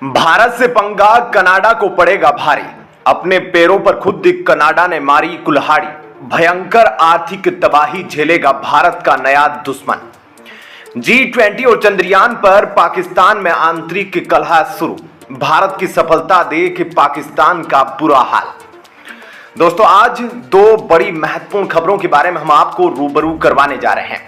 भारत से पंगा कनाडा को पड़ेगा भारी। अपने पैरों पर खुद कनाडा ने मारी कुल्हाड़ी। भयंकर आर्थिक तबाही झेलेगा भारत का नया दुश्मन। G20 और चंद्रयान पर पाकिस्तान में आंतरिक कलह शुरू। भारत की सफलता देख पाकिस्तान का बुरा हाल। दोस्तों, आज दो बड़ी महत्वपूर्ण खबरों के बारे में हम आपको रूबरू करवाने जा रहे हैं।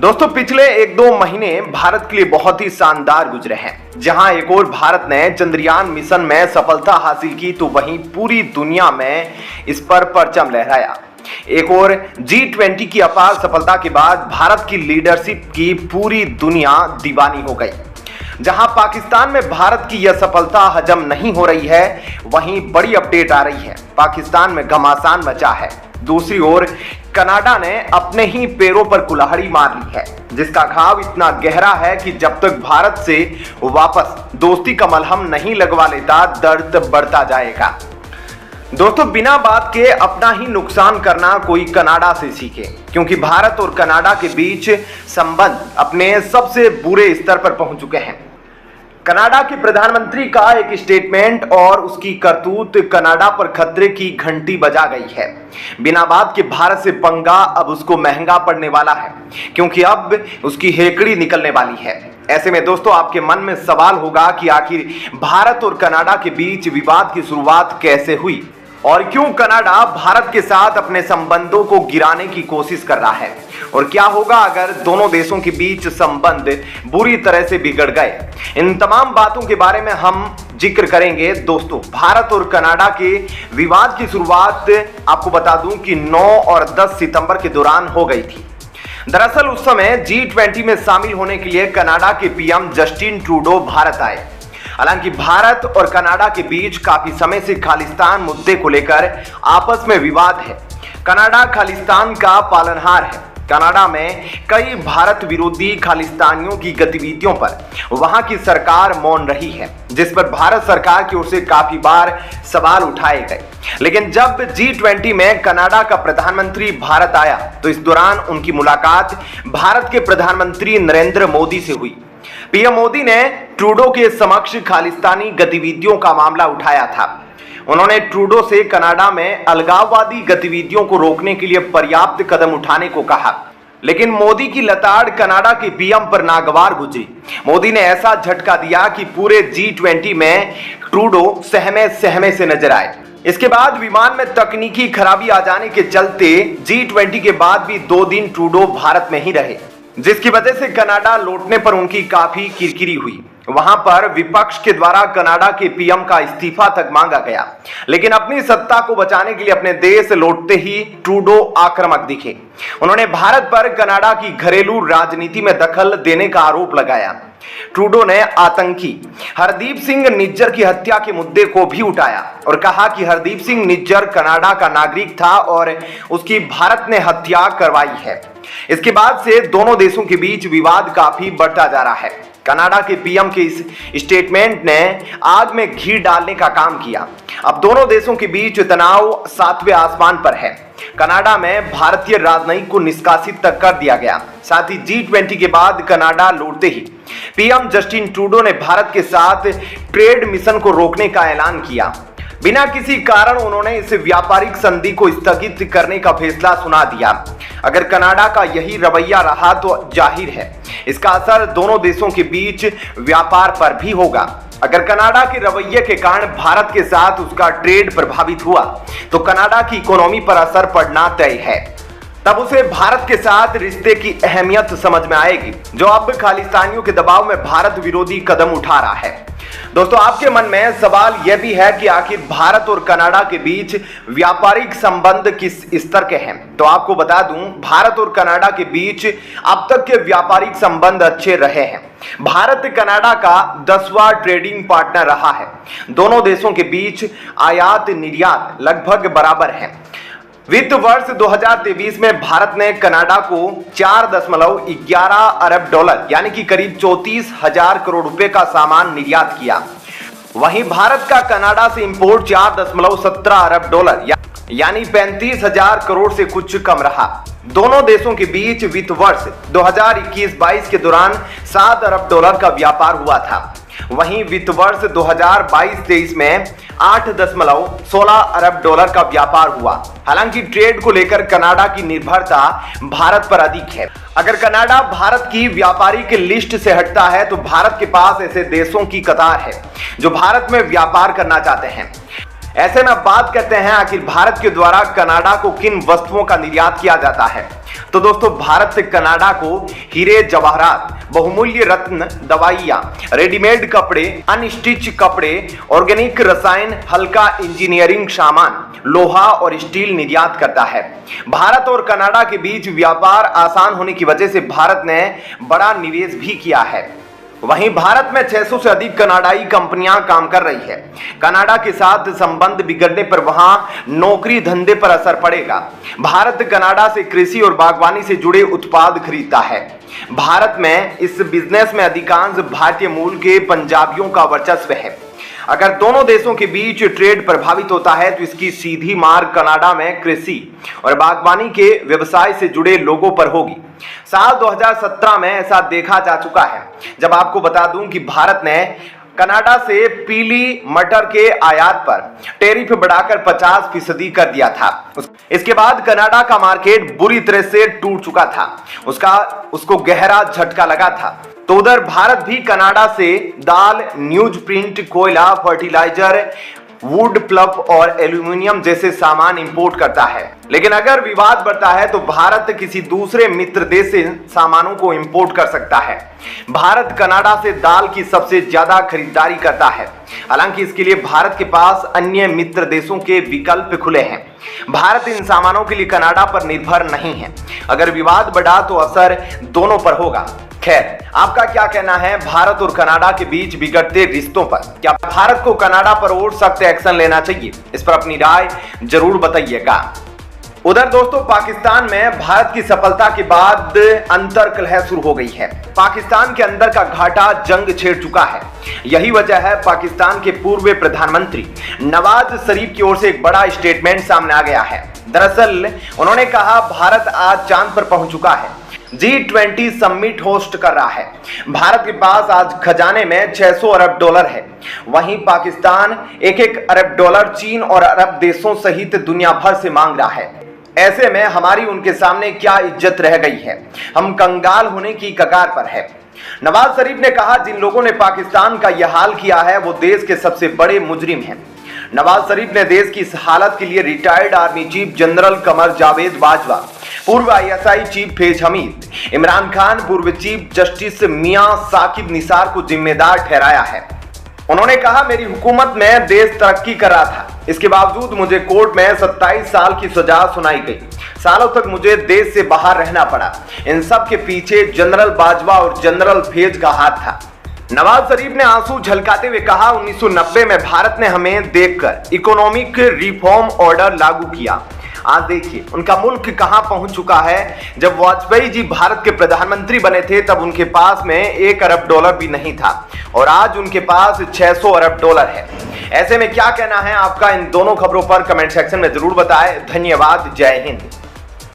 दोस्तों, पिछले 1-2 महीने भारत के लिए बहुत ही शानदार गुजरे हैं। जहां एक और भारत ने चंद्रयान मिशन में सफलता हासिल की, तो वहीं पूरी दुनिया में इस पर परचम लहराया। एक और G20 की अपार सफलता के बाद भारत की लीडरशिप की पूरी दुनिया दीवानी हो गई। जहां पाकिस्तान में भारत की यह सफलता हजम नहीं हो रही है, वहीं बड़ी अपडेट आ रही है। पाकिस्तान में घमासान मचा है। दूसरी ओर कनाडा ने अपने ही पैरों पर कुल्हाड़ी मार ली है, जिसका घाव इतना गहरा है कि जब तक भारत से वापस दोस्ती का मलहम नहीं लगवा लेता, दर्द बढ़ता जाएगा। दोस्तों, बिना बात के अपना ही नुकसान करना कोई कनाडा से सीखे, क्योंकि भारत और कनाडा के बीच संबंध अपने सबसे बुरे स्तर पर पहुंच चुके हैं। कनाडा के प्रधानमंत्री का एक स्टेटमेंट और उसकी करतूत कनाडा पर खतरे की घंटी बजा गई है। बिना बात के भारत से पंगा अब उसको महंगा पड़ने वाला है, क्योंकि अब उसकी हेकड़ी निकलने वाली है। ऐसे में दोस्तों, आपके मन में सवाल होगा कि आखिर भारत और कनाडा के बीच विवाद की शुरुआत कैसे हुई और क्यों कनाडा भारत के साथ अपने संबंधों को गिराने की कोशिश कर रहा है, और क्या होगा अगर दोनों देशों के बीच संबंध बुरी तरह से बिगड़ गए। इन तमाम बातों के बारे में हम जिक्र करेंगे। दोस्तों, भारत और कनाडा के विवाद की शुरुआत आपको बता दूं कि 9 और 10 सितंबर के दौरान हो गई थी। दरअसल उस समय G20 में शामिल होने के लिए कनाडा के पीएम जस्टिन ट्रूडो भारत आए। हालांकि भारत और कनाडा के बीच काफी समय से खालिस्तान मुद्दे को लेकर आपस में विवाद है। कनाडा खालिस्तान का पालनहार है। कनाडा में कई भारत विरोधी खालिस्तानियों की गतिविधियों पर वहां की सरकार मौन रही है, जिस पर भारत सरकार की ओर से काफी बार सवाल उठाए गए। लेकिन जब G20 में कनाडा का प्रधानमंत्री भारत आया, तो इस दौरान उनकी मुलाकात भारत के प्रधानमंत्री नरेंद्र मोदी से हुई। पीएम मोदी ने ट्रूडो के समक्ष खालिस्तानी गतिविधियों का मामला उठाया था। उन्होंने ट्रूडो से कनाडा में अलगाववादी गतिविधियों को रोकने के लिए पर्याप्त कदम उठाने को कहा, लेकिन मोदी की लताड़ कनाडा के पीएम पर नागवार गुजरी। मोदी ने ऐसा झटका दिया कि पूरे G20 में ट्रूडो सहमे सहमे से नजर आए। इसके बाद विमान में तकनीकी खराबी आ जाने के चलते G20 के बाद भी 2 दिन ट्रूडो भारत में ही रहे, जिसकी वजह से कनाडा लौटने पर उनकी काफी किरकिरी हुई। वहां पर विपक्ष के द्वारा कनाडा के पीएम का इस्तीफा तक मांगा गया, लेकिन अपनी सत्ता को बचाने के लिए अपने देश लौटते ही ट्रूडो आक्रामक दिखे। उन्होंने भारत पर कनाडा की घरेलू राजनीति में दखल देने का आरोप लगाया। ट्रूडो ने आतंकी हरदीप सिंह निज्जर की हत्या के मुद्दे को भी उठाया और कहा कि हरदीप सिंह निज्जर कनाडा का नागरिक था और उसकी भारत ने हत्या करवाई है। इसके बाद से दोनों देशों के बीच विवाद काफी बढ़ता जा रहा है। कनाडा के पीएम के इस स्टेटमेंट ने आग में घी डालने का काम किया। अब दोनों देशों के बीच तनाव 7वें आसमान पर है। कनाडा में भारतीय राजनयिक को निष्कासित तक कर दिया गया। साथ ही G20 के बाद कनाडा लौटते ही पीएम जस्टिन ट्रूडो ने भारत के साथ ट्रेड मिशन को रोकने का ऐलान किया। बिना किसी कारण उन्होंने इस व्यापारिक संधि को स्थगित करने का फैसला सुना दिया। अगर कनाडा का यही रवैया रहा, तो जाहिर है इसका असर दोनों देशों के बीच व्यापार पर भी होगा। अगर कनाडा के रवैये के कारण भारत के साथ उसका ट्रेड प्रभावित हुआ, तो कनाडा की इकोनॉमी पर असर पड़ना तय है। तब उसे भारत के साथ रिश्ते की अहमियत समझ में आएगी, जो अब खालिस्तानियों के दबाव में भारत विरोधी कदम उठा रहा है। दोस्तों, आपके मन में सवाल यह भी है कि आखिर भारत और कनाडा के बीच व्यापारिक संबंध किस स्तर के हैं। तो आपको बता दूं, भारत और कनाडा के बीच अब तक के व्यापारिक संबंध अच्छे रहे हैं। भारत कनाडा का 10वां ट्रेडिंग पार्टनर रहा है। दोनों देशों के बीच आयात निर्यात लगभग बराबर है। वित्त वर्ष 2023 में भारत ने कनाडा को 4.11 अरब डॉलर यानी कि करीब 34,000 करोड़ रुपए का सामान निर्यात किया। वहीं भारत का कनाडा से इंपोर्ट 4.17 अरब डॉलर यानी 35,000 करोड़ से कुछ कम रहा। दोनों देशों के बीच वित्त वर्ष 2021-22 के दौरान 7 अरब डॉलर का व्यापार हुआ था। वहीं वित्त वर्ष 2022-23 में 8.16 अरब डॉलर का व्यापार हुआ। हालांकि ट्रेड को लेकर कनाडा की निर्भरता भारत पर अधिक है। अगर कनाडा भारत की व्यापारिक लिस्ट से हटता है तो भारत के पास ऐसे देशों की कतार है जो भारत में व्यापार करना चाहते हैं। ऐसे में बात करते हैं आखिर भारत के द्वारा कनाडा को किन वस्तुओं का निर्यात किया जाता है। तो दोस्तों, भारत से कनाडा को हीरे जवाहरात, बहुमूल्य रत्न, दवाइयां, रेडीमेड कपड़े, अनस्टिच कपड़े, ऑर्गेनिक रसायन, हल्का इंजीनियरिंग सामान, लोहा और स्टील निर्यात करता है। भारत और कनाडा के बीच व्यापार आसान होने की वजह से भारत ने बड़ा निवेश भी किया है। वहीं भारत में 600 से अधिक कनाडाई कंपनियां काम कर रही है। कनाडा के साथ संबंध बिगड़ने पर वहां नौकरी धंधे पर असर पड़ेगा। भारत कनाडा से कृषि और बागवानी से जुड़े उत्पाद खरीदता है। भारत में इस बिजनेस में अधिकांश भारतीय मूल के पंजाबियों का वर्चस्व है। अगर दोनों देशों के बीच ट्रेड प्रभावित होता है तो इसकी सीधी मार कनाडा में कृषि और बागवानी के व्यवसाय से जुड़े लोगों पर होगी। साल 2017 में ऐसा देखा जा चुका है, जब आपको बता दूं कि भारत ने कनाडा से पीली मटर के आयात पर टैरिफ बढ़ाकर 50% कर दिया था। इसके बाद कनाडा का मार्केट बुरी तरह से टूट चुका था। उसको गहरा झटका लगा था। तो उधर भारत भी कनाडा से दाल, न्यूज प्रिंट, कोयला, फर्टिलाइजर, वुड प्लप और एल्यूमिनियम जैसे सामान इंपोर्ट करता है। लेकिन अगर विवाद बढ़ता है तो भारत किसी दूसरे मित्र देश से सामानों को इंपोर्ट कर सकता है। भारत कनाडा से दाल की सबसे ज्यादा खरीदारी करता है। हालांकि इसके लिए भारत के पास अन्य मित्र देशों के विकल्प खुले हैं। भारत इन सामानों के लिए कनाडा पर निर्भर नहीं है। अगर विवाद बढ़ा तो असर दोनों पर होगा। खैर, आपका क्या कहना है भारत और कनाडा के बीच बिगड़ते रिश्तों पर? क्या भारत को कनाडा पर और सख्त एक्शन लेना चाहिए? इस पर अपनी राय जरूर बताइएगा। उधर दोस्तों, पाकिस्तान में भारत की सफलता के बाद अंतर कलह शुरू हो गई है। पाकिस्तान के अंदर का घाटा जंग छेड़ चुका है। यही वजह है पाकिस्तान के पूर्व प्रधानमंत्री नवाज शरीफ की ओर से एक बड़ा स्टेटमेंट सामने आ गया है। दरअसल उन्होंने कहा, भारत आज चांद पर पहुंच चुका है, G20 समिट होस्ट कर रहा है। भारत के पास आज खजाने में 600 अरब डॉलर है। वहीं पाकिस्तान 1-1 अरब डॉलर चीन और अरब देशों सहित दुनिया भर से मांग रहा है। ऐसे में हमारी उनके सामने क्या इज्जत रह गई है? हम कंगाल होने की कगार पर है। नवाज शरीफ ने कहा, जिन लोगों ने पाकिस्तान का यह हाल किया है वो देश के सबसे बड़े मुजरिम हैं। नवाज शरीफ ने देश की इस हालत के लिए retired army chief general Qamar Javed Bajwa, पूर्व ISI चीफ फैज हमीद, इमरान खान, पूर्व चीफ जस्टिस मियां साकिब निसार को जिम्मेदार ठहराया है। उन्होंने कहा, मेरी हुकूमत में देश तरक्की कर रहा था, इसके बावजूद मुझे कोर्ट में 27 साल की सजा सुनाई गई। सालों तक मुझे देश से बाहर रहना पड़ा। इन सब के पीछे जनरल बाजवा और जनरल फैज का हाथ था। नवाज शरीफ ने आंसू झलकाते हुए कहा, 1990 में भारत ने हमें देखकर इकोनॉमिक रिफॉर्म ऑर्डर लागू किया। आज देखिए उनका मुल्क कहां पहुंच चुका है। जब वाजपेयी जी भारत के प्रधानमंत्री बने थे तब उनके पास में 1 अरब डॉलर भी नहीं था और आज उनके पास 600 अरब डॉलर है। ऐसे में क्या कहना है आपका इन दोनों खबरों पर? कमेंट सेक्शन में जरूर बताएं। धन्यवाद। जय हिंद।